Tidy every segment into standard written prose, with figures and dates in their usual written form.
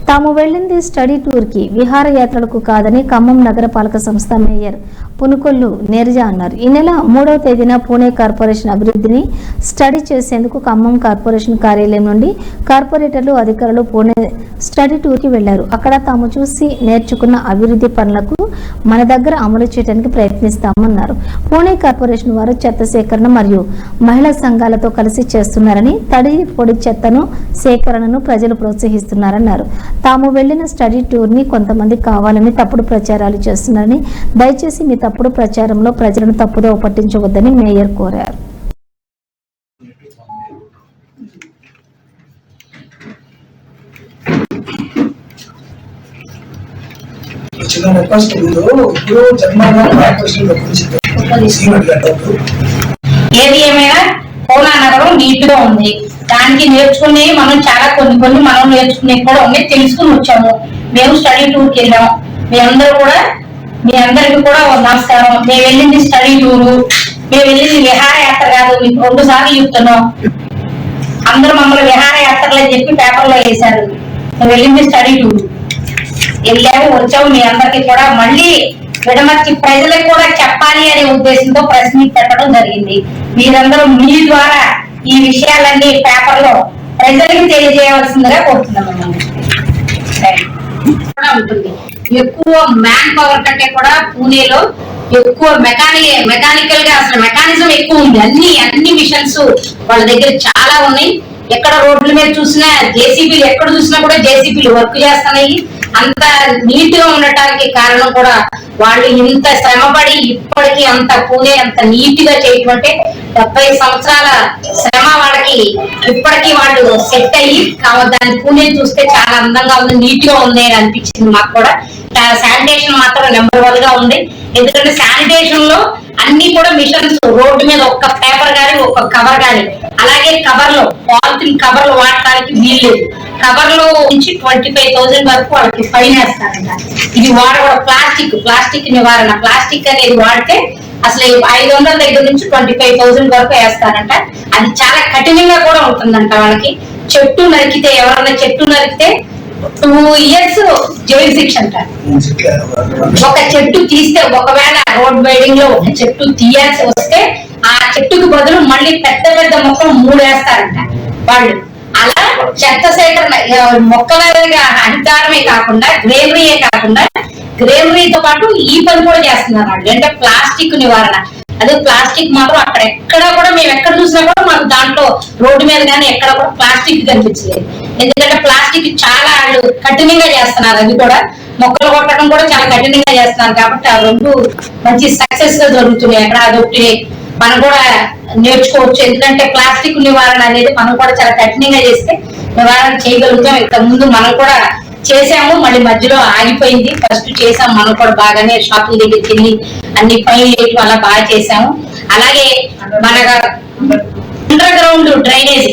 తాము వెళ్లింది study tour కి, విహారయాత్రలకు కాదని ఖమ్మం నగరపాలక సంస్థ మేయర్ పునుకొల్లు నీరజ అన్నారు. ఈ నెల 3వ తేదీన పూణే కార్పొరేషన్ అభివృద్ధిని స్టడీ చేసేందుకు ఖమ్మం కార్పొరేషన్ కార్యాలయం నుండి కార్పొరేటర్లు, అధికారులు పూణే స్టడీ టూర్ కి వెళ్లారు. అక్కడ తాము చూసి నేర్చుకున్న అభివృద్ధి పనులకు మన దగ్గర అమలు చేయడానికి ప్రయత్నిస్తామన్నారు. పూణే కార్పొరేషన్ వారు చెత్త సేకరణ మరియు మహిళా సంఘాలతో కలిసి చేస్తున్నారని, తడి పొడి చెత్తను సేకరణను ప్రజలు ప్రోత్సహిస్తున్నారన్నారు. తాము వెళ్లిన స్టడీ టూర్ ని కొంతమంది కావాలని తప్పుడు ప్రచారాలు చేస్తున్నారని, దయచేసి మీ తప్పుడు ప్రచారంలో ప్రజలను తప్పుదోవ పట్టించవద్దని మేయర్ కోరారు. ఏది ఏమైనా పూనా నగరం నీట్ గా ఉంది. దానికి నేర్చుకునే మనం చాలా కొన్ని మనం నేర్చుకునే కూడా ఉన్నాయి, తెలుసుకుని వచ్చాము. మేము స్టడీ టూర్కి వెళ్ళాము. మీ అందరికి కూడా నమస్కారం. మేము వెళ్ళింది స్టడీ టూరు, మేము వెళ్ళింది విహారయాత్ర కాదు. మీకు 2 సార్లు చెప్తున్నాం. అందరూ మమ్మల్ని విహారయాత్రలు అని చెప్పి పేపర్లో వేశారు. మేము వెళ్ళింది స్టడీ టూర్, వెళ్ళాము వచ్చాము. మీ అందరికి కూడా మళ్ళీ విడమర్చి ప్రజలకు కూడా చెప్పాలి అనే ఉద్దేశంతో ప్రెస్ మీట్ పెట్టడం జరిగింది. మీరందరూ మీ ద్వారా ఈ విషయాలన్నీ పేపర్లో ప్రజలకు తెలియజేయవలసిందిగా కోరుతున్నాం. ఉంటుంది ఎక్కువ మ్యాన్ పవర్ కంటే కూడా పూణేలో ఎక్కువ మెకానికల్ గా అసలు మెకానిజం ఎక్కువ ఉంది. అన్ని మిషన్స్ వాళ్ళ దగ్గర చాలా ఉన్నాయి. ఎక్కడ రోడ్ల మీద చూసినా జేసీబీలు, ఎక్కడ చూసినా కూడా జేసీబీలు వర్క్ చేస్తున్నాయి. అంత నీట్ గా ఉండటానికి కారణం కూడా వాళ్ళు ఇంత శ్రమపడి ఇప్పటికీ అంత పూణే అంత నీట్ గా చేయటం అంటే 70 సంవత్సరాల శ్రమ వాళ్ళకి ఇప్పటికీ వాళ్ళు సెట్ అయ్యి దాని పూణే చూస్తే చాలా అందంగా ఉంది, నీట్ గా ఉంది అని అనిపించింది మాకు కూడా. శానిటేషన్ మాత్రం నెంబర్ 1 గా ఉంది. ఎందుకంటే శానిటేషన్ లో అన్ని కూడా మిషన్స్, రోడ్డు మీద ఒక్క పేపర్ గానీ ఒక్క కవర్ గానీ, అలాగే కవర్లు పాలిథిన్ కవర్లు వాడటానికి వీల్లేదు. కవర్లు నుంచి 25,000 వరకు వాళ్ళకి ఫైన్ వేస్తారంట. ఇది వాడకూడదు. ప్లాస్టిక్ నివారణ, ప్లాస్టిక్ అనేది వాడితే అసలు 500 దగ్గర నుంచి 25,000 వరకు వేస్తారంట. అది చాలా కఠినంగా కూడా ఉంటుందంట వాళ్ళకి. ఎవరైనా చెట్టు నరికితే 2 years జైలు శిక్ష అంట. ఒక చెట్టు తీస్తే, ఒకవేళ రోడ్ వైడింగ్ లో ఒక చెట్టు తీయాల్సి వస్తే ఆ చెట్టుకు బదులు మళ్ళీ పెద్ద మొక్కలు 3 వేస్తారంట వాళ్ళు. అలా చెత్త సేకరణ మొక్కల హరితారమే కాకుండా గ్రేనరీతో పాటు ఈ పని కూడా చేస్తున్నారు వాళ్ళు. అంటే ప్లాస్టిక్ నివారణ. అదే ప్లాస్టిక్ మాత్రం అక్కడ ఎక్కడా కూడా మేము ఎక్కడ చూసినా కూడా మాకు దాంట్లో రోడ్డు మీద కానీ ఎక్కడ కూడా ప్లాస్టిక్ కనిపించలేదు. ఎందుకంటే ప్లాస్టిక్ చాలా వాళ్ళు కఠినంగా చేస్తున్నారు. అది కూడా మొక్కలు కొట్టడం కూడా చాలా కఠినంగా చేస్తున్నారు. కాబట్టి ఆ 2 మంచి సక్సెస్ గా జరుగుతున్నాయి. అక్కడ అదొకటి మనం కూడా నేర్చుకోవచ్చు. ఎందుకంటే ప్లాస్టిక్ నివారణ అనేది మనం కూడా చాలా కఠినంగా చేస్తే నివారణ చేయగలుగుతాం. ఇంత ముందు మనం కూడా చేసాము, మళ్ళీ మధ్యలో ఆగిపోయింది. ఫస్ట్ చేసాం మనం కూడా బాగానే, షాపుల దగ్గరికి వెళ్ళి అన్ని పనులు చేయటం అలా బాగా చేసాము. అలాగే మన అండర్ గ్రౌండ్ డ్రైనేజ్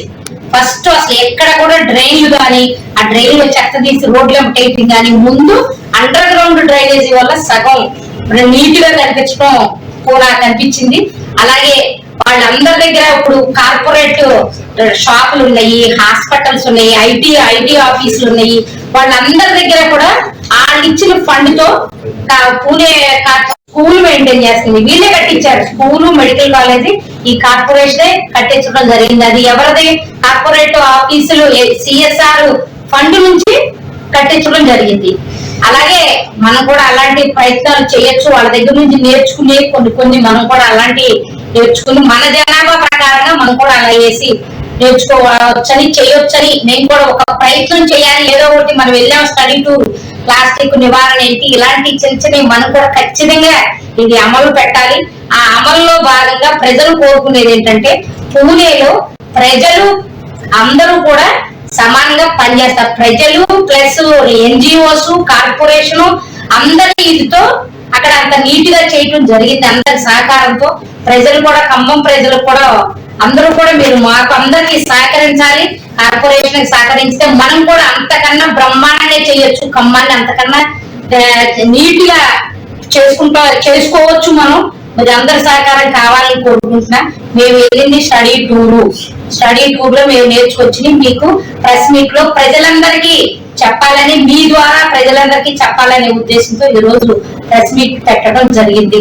ఫస్ట్ అసలు ఎక్కడ కూడా డ్రైన్లు కానీ ఆ డ్రైన్ లో చెత్త తీసి రోడ్లు టైపింగ్ కానీ ముందు అండర్ గ్రౌండ్ డ్రైనేజీ వల్ల సగం నీట్ గా కనిపించడం కూడా కనిపించింది. అలాగే వాళ్ళందరి దగ్గర ఇప్పుడు కార్పొరేట్ షాపులు ఉన్నాయి, హాస్పిటల్స్ ఉన్నాయి, ఐటీ ఆఫీసులు ఉన్నాయి. వాళ్ళందరి దగ్గర కూడా వాళ్ళు ఇచ్చిన ఫండ్ తో పూణే స్కూల్ మెయింటైన్ చేస్తుంది. వీళ్ళే కట్టించారు స్కూలు, మెడికల్ కాలేజీ ఈ కార్పొరేషనే కట్టించడం జరిగింది. అది ఎవరిది? కార్పొరేట్ ఆఫీసులు సిఎస్ఆర్ ఫండ్ నుంచి కట్టించడం జరిగింది. అలాగే మనం కూడా అలాంటి ప్రయత్నాలు చేయొచ్చు. వాళ్ళ దగ్గర నుంచి నేర్చుకునే కొన్ని మనం కూడా అలాంటి నేర్చుకుని మన జనాభా ప్రకారంగా మనం కూడా అలా వేసి నేర్చుకోవచ్చని చేయొచ్చని నేను కూడా ఒక ప్రయత్నం చేయాలి. ఏదో ఒకటి మనం వెళ్ళాం స్టడీ టూర్, ప్లాస్టిక్ నివారణ ఏంటి, ఇలాంటి చిన్న మనం కూడా ఖచ్చితంగా ఇది అమలు పెట్టాలి. ఆ అమలులో భాగంగా ప్రజలు కోరుకునేది ఏంటంటే పూణేలో ప్రజలు అందరూ కూడా సమానంగా పనిచేస్తారు. ప్రజలు ప్లస్ ఎన్జిఓస్, కార్పొరేషన్ అందరి ఇదితో అక్కడ అంత నీట్ గా చేయటం జరిగింది. అందరి సహకారంతో ప్రజలు కూడా, ఖమ్మం ప్రజలు కూడా అందరూ కూడా మీరు మాకు అందరికి సహకరించాలి. కార్పొరేషన్ సహకరిస్తే మనం కూడా అంతకన్నా బ్రహ్మాండంగా చేయొచ్చు. ఖమ్మాన్ని అంతకన్నా నీట్ గా చేసుకోవచ్చు మనం. మరి అందరి సహకారం కావాలని కోరుకుంటున్నా. మేము వెళ్ళింది స్టడీ టూర్ లో మేము నేర్చుకొచ్చి మీకు ప్రెస్ మీట్ లో ప్రజలందరికీ చెప్పాలని, మీ ద్వారా ప్రజలందరికీ చెప్పాలనే ఉద్దేశంతో ఈ రోజు ప్రెస్ మీట్ పెట్టడం జరిగింది.